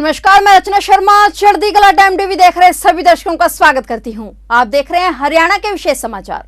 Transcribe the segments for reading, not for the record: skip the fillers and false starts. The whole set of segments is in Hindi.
नमस्कार, मैं रचना शर्मा चढ़ती कला टाइम टीवी देख रहे सभी दर्शकों का स्वागत करती हूं। आप देख रहे हैं हरियाणा के विशेष समाचार।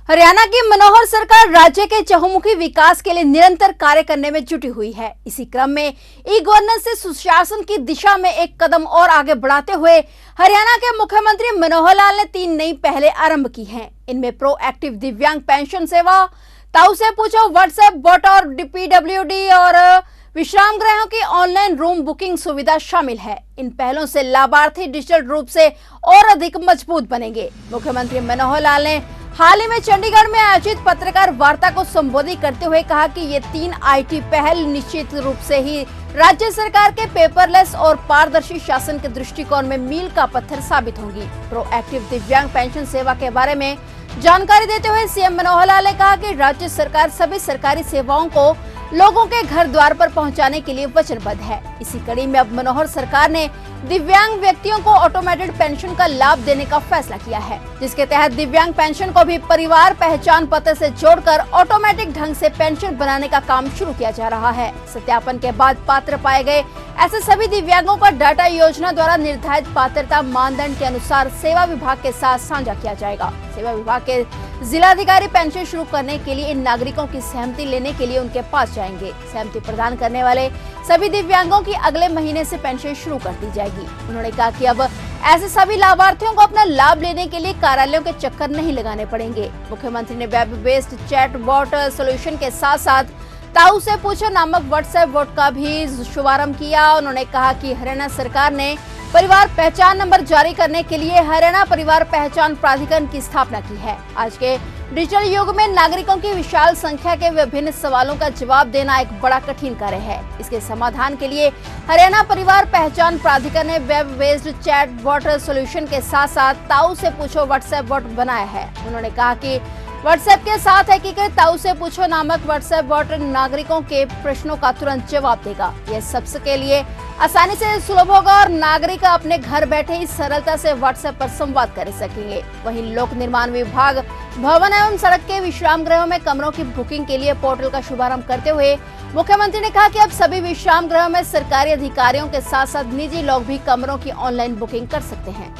हरियाणा की मनोहर सरकार राज्य के चहुमुखी विकास के लिए निरंतर कार्य करने में जुटी हुई है। इसी क्रम में ई गवर्नेंस से सुशासन की दिशा में एक कदम और आगे बढ़ाते हुए हरियाणा के मुख्यमंत्री मनोहर लाल ने 3 नई पहलें आरंभ की हैं। इनमें प्रोएक्टिव दिव्यांग पेंशन सेवा, ताऊ से पूछो व्हाट्सएप बॉट और पीडब्ल्यूडी और विश्राम गृहों की ऑनलाइन रूम बुकिंग सुविधा शामिल है। इन पहलों से लाभार्थी डिजिटल रूप से और अधिक मजबूत बनेंगे। मुख्यमंत्री मनोहर लाल ने हाल ही में चंडीगढ़ में आयोजित पत्रकार वार्ता को संबोधित करते हुए कहा कि ये 3 आईटी पहल निश्चित रूप से ही राज्य सरकार के पेपरलेस और पारदर्शी शासन के दृष्टिकोण में मील का पत्थर साबित होंगी। प्रोएक्टिव दिव्यांग पेंशन सेवा के बारे में जानकारी देते हुए सीएम मनोहर लाल ने कहा कि राज्य सरकार सभी सरकारी सेवाओं को लोगों के घर द्वार पर पहुंचाने के लिए वचनबद्ध है। इसी कड़ी में अब मनोहर सरकार ने दिव्यांग व्यक्तियों को ऑटोमेटेड पेंशन का लाभ देने का फैसला किया है, जिसके तहत दिव्यांग पेंशन को भी परिवार पहचान पत्र से जोड़कर ऑटोमेटिक ढंग से पेंशन बनाने का काम शुरू किया जा रहा है। सत्यापन के बाद पात्र पाए गए ऐसे सभी दिव्यांगों का डाटा योजना द्वारा निर्धारित पात्रता मानदंड के अनुसार सेवा विभाग के साथ साझा किया जाएगा। सेवा विभाग के जिलाधिकारी पेंशन शुरू करने के लिए इन नागरिकों की सहमति लेने के लिए उनके पास जाएंगे। सहमति प्रदान करने वाले सभी दिव्यांगों की अगले महीने से पेंशन शुरू कर दी जाएगी। उन्होंने कहा कि अब ऐसे सभी लाभार्थियों को अपना लाभ लेने के लिए कार्यालयों के चक्कर नहीं लगाने पड़ेंगे। मुख्यमंत्री ने web based chat bot solution के साथ साथ ताऊ से पूछो नामक व्हाट्सएप बॉट का भी शुभारंभ किया। उन्होंने कहा कि हरियाणा सरकार ने परिवार पहचान नंबर जारी करने के लिए हरियाणा परिवार पहचान प्राधिकरण की स्थापना की है। आज के डिजिटल युग में नागरिकों की विशाल संख्या के विभिन्न सवालों का जवाब देना एक बड़ा कठिन कार्य है। इसके समाधान के लिए हरियाणा परिवार पहचान प्राधिकरण ने web based chat bot solution के साथ साथ ताऊ से पूछो व्हाट्सएप बॉट बनाया है। उन्होंने कहा कि व्हाट्सएप के साथ एकीकृत ताऊ से पूछो नामक व्हाट्सएप बॉट नागरिकों के प्रश्नों का तुरंत जवाब देगा। यह सबके लिए आसानी से सुलभ होगा और नागरिक अपने घर बैठे ही सरलता से व्हाट्सएप पर संवाद कर सकेंगे। वहीं लोक निर्माण विभाग भवन एवं सड़क के विश्राम गृहों में कमरों की बुकिंग के लिए पोर्टल का शुभारंभ करते हुए मुख्यमंत्री ने कहा कि अब सभी विश्राम गृहों में सरकारी अधिकारियों के साथ साथ निजी लोग भी कमरों की ऑनलाइन बुकिंग कर सकते हैं।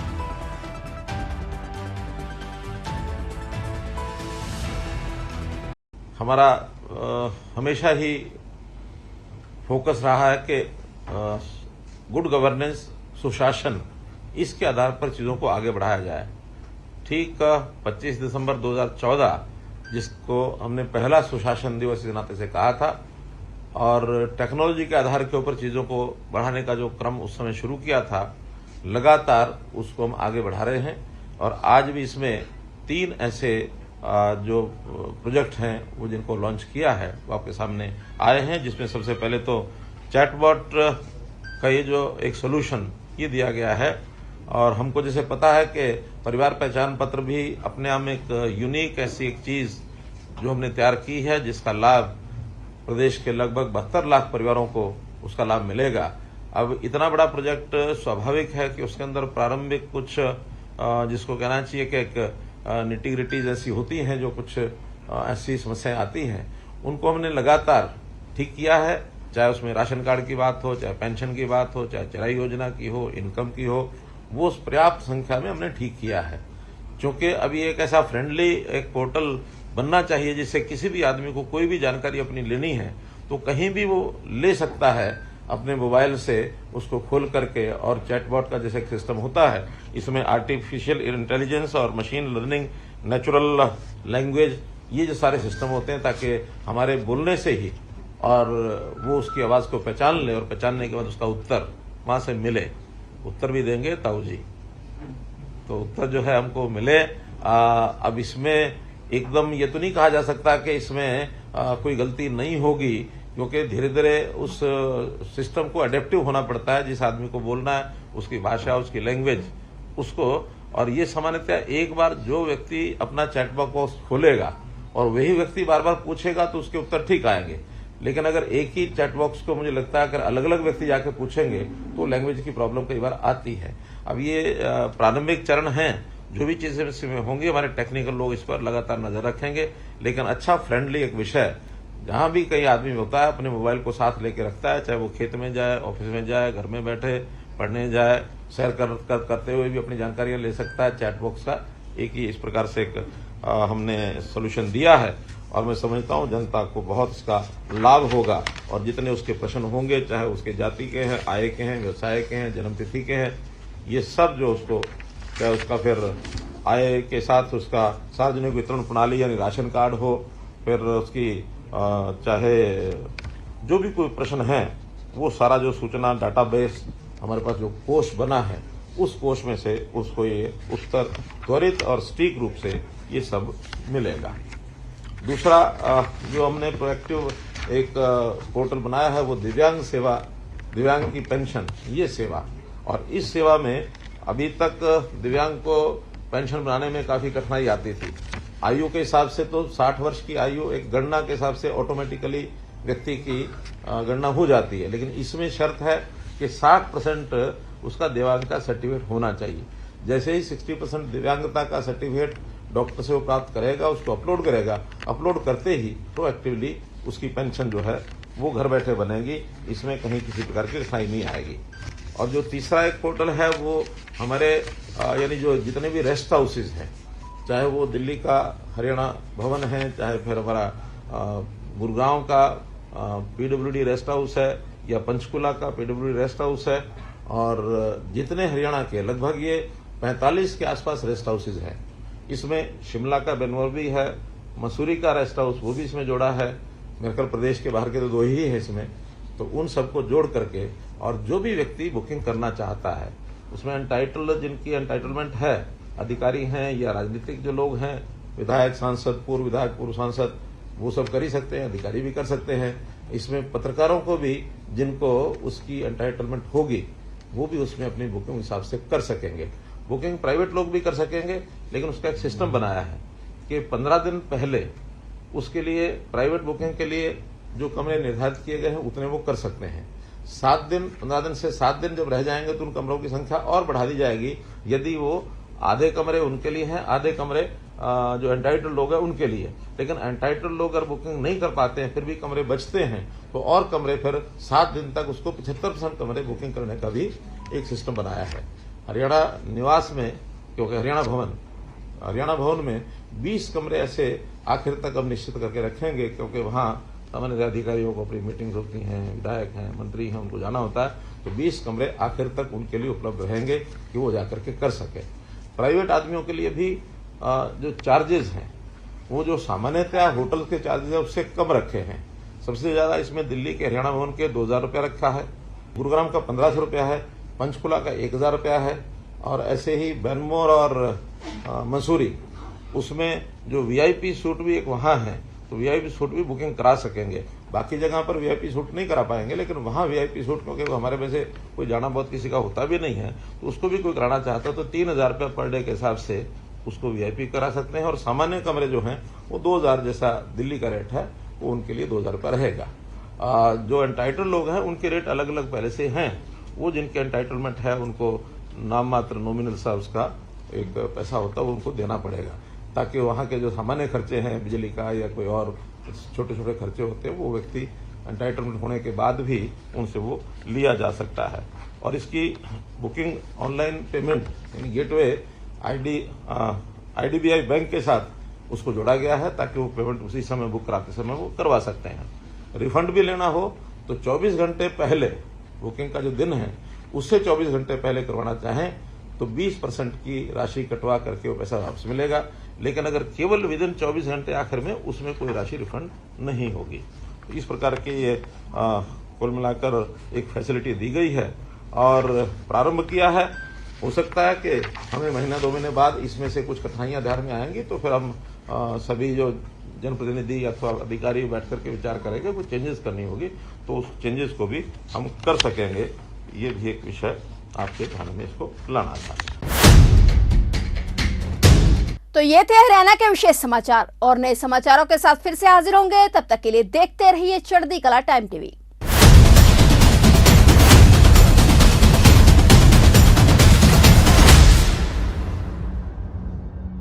हमारा हमेशा ही फोकस रहा है कि गुड गवर्नेंस, सुशासन, इसके आधार पर चीज़ों को आगे बढ़ाया जाए। ठीक 25 दिसंबर 2014 जिसको हमने पहला सुशासन दिवस के नाते से कहा था और टेक्नोलॉजी के आधार के ऊपर चीज़ों को बढ़ाने का जो क्रम उस समय शुरू किया था, लगातार उसको हम आगे बढ़ा रहे हैं। और आज भी इसमें 3 ऐसे जो प्रोजेक्ट हैं वो जिनको लॉन्च किया है वो आपके सामने आए हैं, जिसमें सबसे पहले तो चैटबॉट का ये जो एक सोल्यूशन ये दिया गया है। और हमको जैसे पता है कि परिवार पहचान पत्र भी अपने आप में एक यूनिक ऐसी एक चीज़ जो हमने तैयार की है, जिसका लाभ प्रदेश के लगभग 72 लाख परिवारों को उसका लाभ मिलेगा। अब इतना बड़ा प्रोजेक्ट स्वाभाविक है कि उसके अंदर प्रारंभिक कुछ जिसको कहना चाहिए कि एक निटी-ग्रिटीज ऐसी होती हैं, जो कुछ ऐसी समस्याएं आती हैं, उनको हमने लगातार ठीक किया है। चाहे उसमें राशन कार्ड की बात हो, चाहे पेंशन की बात हो, चाहे चराई योजना की हो, इनकम की हो, वो पर्याप्त संख्या में हमने ठीक किया है। क्योंकि अभी एक ऐसा फ्रेंडली एक पोर्टल बनना चाहिए जिससे किसी भी आदमी को कोई भी जानकारी अपनी लेनी है तो कहीं भी वो ले सकता है अपने मोबाइल से उसको खोल करके। और चैटबॉट का जैसे एक सिस्टम होता है, इसमें आर्टिफिशियल इंटेलिजेंस और मशीन लर्निंग, नेचुरल लैंग्वेज, ये जो सारे सिस्टम होते हैं ताकि हमारे बोलने से ही और वो उसकी आवाज़ को पहचान ले और पहचानने के बाद उसका उत्तर वहाँ से मिले। उत्तर भी देंगे ताऊ जी, तो उत्तर जो है हमको मिले। अब इसमें एकदम ये तो नहीं कहा जा सकता कि इसमें कोई गलती नहीं होगी, क्योंकि धीरे धीरे उस सिस्टम को अडेप्टिव होना पड़ता है। जिस आदमी को बोलना है उसकी भाषा, उसकी लैंग्वेज, उसको। और ये सामान्यतः एक बार जो व्यक्ति अपना चैटबॉक्स खोलेगा और वही व्यक्ति बार बार पूछेगा तो उसके उत्तर ठीक आएंगे। लेकिन अगर एक ही चैट बॉक्स को मुझे लगता है अगर अलग अलग व्यक्ति जाके पूछेंगे तो लैंग्वेज की प्रॉब्लम कई बार आती है। अब ये प्रारंभिक चरण हैं, जो भी चीजें इसमें होंगी हमारे टेक्निकल लोग इस पर लगातार नजर रखेंगे। लेकिन अच्छा फ्रेंडली एक विषय जहां भी कहीं आदमी होता है अपने मोबाइल को साथ लेके रखता है, चाहे वो खेत में जाए, ऑफिस में जाए, घर में बैठे पढ़ने जाए, सैर करते हुए भी अपनी जानकारियां ले सकता है। चैट बॉक्स का एक ही इस प्रकार से एक हमने सोल्यूशन दिया है और मैं समझता हूं जनता को बहुत इसका लाभ होगा। और जितने उसके प्रश्न होंगे, चाहे उसके जाति के हैं, आय के हैं, व्यवसाय के हैं, जन्मतिथि के हैं, ये सब जो उसको, चाहे उसका फिर आय के साथ उसका सार्वजनिक वितरण प्रणाली यानी राशन कार्ड हो, फिर उसकी चाहे जो भी कोई प्रश्न है, वो सारा जो सूचना डाटाबेस हमारे पास जो कोष बना है, उस कोष में से उसको ये उत्तर त्वरित और सटीक रूप से ये सब मिलेगा। दूसरा जो हमने प्रोएक्टिव एक पोर्टल बनाया है वो दिव्यांग सेवा, दिव्यांग की पेंशन ये सेवा। और इस सेवा में अभी तक दिव्यांग को पेंशन बनाने में काफी कठिनाई आती थी। आयु के हिसाब से तो 60 वर्ष की आयु एक गणना के हिसाब से ऑटोमेटिकली व्यक्ति की गणना हो जाती है, लेकिन इसमें शर्त है कि 60% उसका दिव्यांग का सर्टिफिकेट होना चाहिए। जैसे ही 60% दिव्यांगता का सर्टिफिकेट डॉक्टर से वो प्राप्त करेगा, उसको अपलोड करेगा, अपलोड करते ही प्रोएक्टिवली उसकी पेंशन जो है वो घर बैठे बनेगी, इसमें कहीं किसी प्रकार की कठिनाई नहीं आएगी। और जो तीसरा एक पोर्टल है वो हमारे यानी जो जितने भी रेस्ट हाउसेज हैं, चाहे वो दिल्ली का हरियाणा भवन है, चाहे फिर हमारा गुरुग्राम का पीडब्ल्यूडी रेस्ट हाउस है, या पंचकुला का पीडब्ल्यूडी रेस्ट हाउस है, और जितने हरियाणा के लगभग ये 45 के आसपास रेस्ट हाउसेज हैं। इसमें शिमला का बेनवर भी है, मसूरी का रेस्ट हाउस वो भी इसमें जोड़ा है। मेरे ख्याल प्रदेश के बाहर के तो 2 ही है इसमें। तो उन सबको जोड़ करके और जो भी व्यक्ति बुकिंग करना चाहता है उसमें जिनकी एंटाइटलमेंट है, अधिकारी हैं या राजनीतिक जो लोग हैं, विधायक, सांसद, पूर्व विधायक, पूर्व सांसद, वो सब कर ही सकते हैं, अधिकारी भी कर सकते हैं। इसमें पत्रकारों को भी जिनको उसकी एंटाइटलमेंट होगी वो भी उसमें अपनी बुकिंग हिसाब से कर सकेंगे। बुकिंग प्राइवेट लोग भी कर सकेंगे, लेकिन उसका एक सिस्टम बनाया है कि 15 दिन पहले उसके लिए प्राइवेट बुकिंग के लिए जो कमरे निर्धारित किए गए हैं उतने वो कर सकते हैं। 15 दिन से 7 दिन जब रह जाएंगे तो उन कमरों की संख्या और बढ़ा दी जाएगी। यदि वो आधे कमरे उनके लिए हैं, आधे कमरे जो एंटाइटल्ड लोग हैं उनके लिए। लेकिन एंटाइटल्ड लोग अगर बुकिंग नहीं कर पाते हैं, फिर भी कमरे बचते हैं, तो और कमरे फिर 7 दिन तक उसको 75% कमरे बुकिंग करने का भी एक सिस्टम बनाया है। हरियाणा निवास में, क्योंकि हरियाणा भवन में 20 कमरे ऐसे आखिर तक हम निश्चित करके रखेंगे, क्योंकि वहां सामान्य अधिकारियों को अपनी मीटिंग्स होती हैं, विधायक हैं, मंत्री हैं, उनको जाना होता है। तो 20 कमरे आखिर तक उनके लिए उपलब्ध रहेंगे कि वो जाकर के कर सके। प्राइवेट आदमियों के लिए भी जो चार्जेस हैं वो जो सामान्यतः होटल के चार्जेस है उससे कम रखे हैं। सबसे ज्यादा इसमें दिल्ली के हरियाणा भवन के 2000 रुपया रखा है, गुरुग्राम का 1500 रुपया है, पंचकुला का 1000 रुपया है, और ऐसे ही बेनमोर और मसूरी उसमें जो वीआईपी सूट भी एक वहां है, तो वीआईपी सूट भी बुकिंग करा सकेंगे। बाकी जगह पर वीआईपी सूट नहीं करा पाएंगे, लेकिन वहां वीआईपी सूट, क्योंकि वो हमारे में से कोई जाना बहुत किसी का होता भी नहीं है, तो उसको भी कोई कराना चाहता है तो 3000 रुपया पर डे के हिसाब से उसको वीआईपी करा सकते हैं। और सामान्य कमरे जो हैं वो 2000 जैसा दिल्ली का रेट है, वो उनके लिए 2000 रुपया रहेगा। जो एंटाइटल लोग हैं उनके रेट अलग अलग पहले से हैं। वो जिनके एंटाइटलमेंट है उनको नाम मात्र नॉमिनल सा उसका एक पैसा होता है वो उनको देना पड़ेगा, ताकि वहां के जो सामान्य खर्चे हैं, बिजली का या कोई और छोटे छोटे खर्चे होते हैं, वो व्यक्ति एंटाइटलमेंट होने के बाद भी उनसे वो लिया जा सकता है। और इसकी बुकिंग ऑनलाइन पेमेंट यानी गेटवे आईडीबीआई बैंक के साथ उसको जोड़ा गया है, ताकि वो पेमेंट उसी समय बुक कराते समय वो करवा सकते हैं। रिफंड भी लेना हो तो 24 घंटे पहले, बुकिंग का जो दिन है उससे 24 घंटे पहले करवाना चाहें तो 20% की राशि कटवा करके वो पैसा वापस मिलेगा। लेकिन अगर केवल विदिन 24 घंटे आखिर में, उसमें कोई राशि रिफंड नहीं होगी। तो इस प्रकार की ये कुल मिलाकर एक फैसिलिटी दी गई है और प्रारंभ किया है। हो सकता है कि हमें महीना 2 महीने बाद इसमें से कुछ कठिनाइयां ध्यान में आएंगी, तो फिर हम सभी जो जनप्रतिनिधि अथवा अधिकारी बैठ करके विचार करेंगे, कुछ चेंजेस करनी होगी तो उस चेंजेस को भी हम कर सकेंगे। ये भी एक विषय आपके ध्यान में इसको लाना था। तो ये थे हरियाणा के विशेष समाचार, और नए समाचारों के साथ फिर से हाजिर होंगे। तब तक के लिए देखते रहिए चढ़ती कला टाइम टीवी।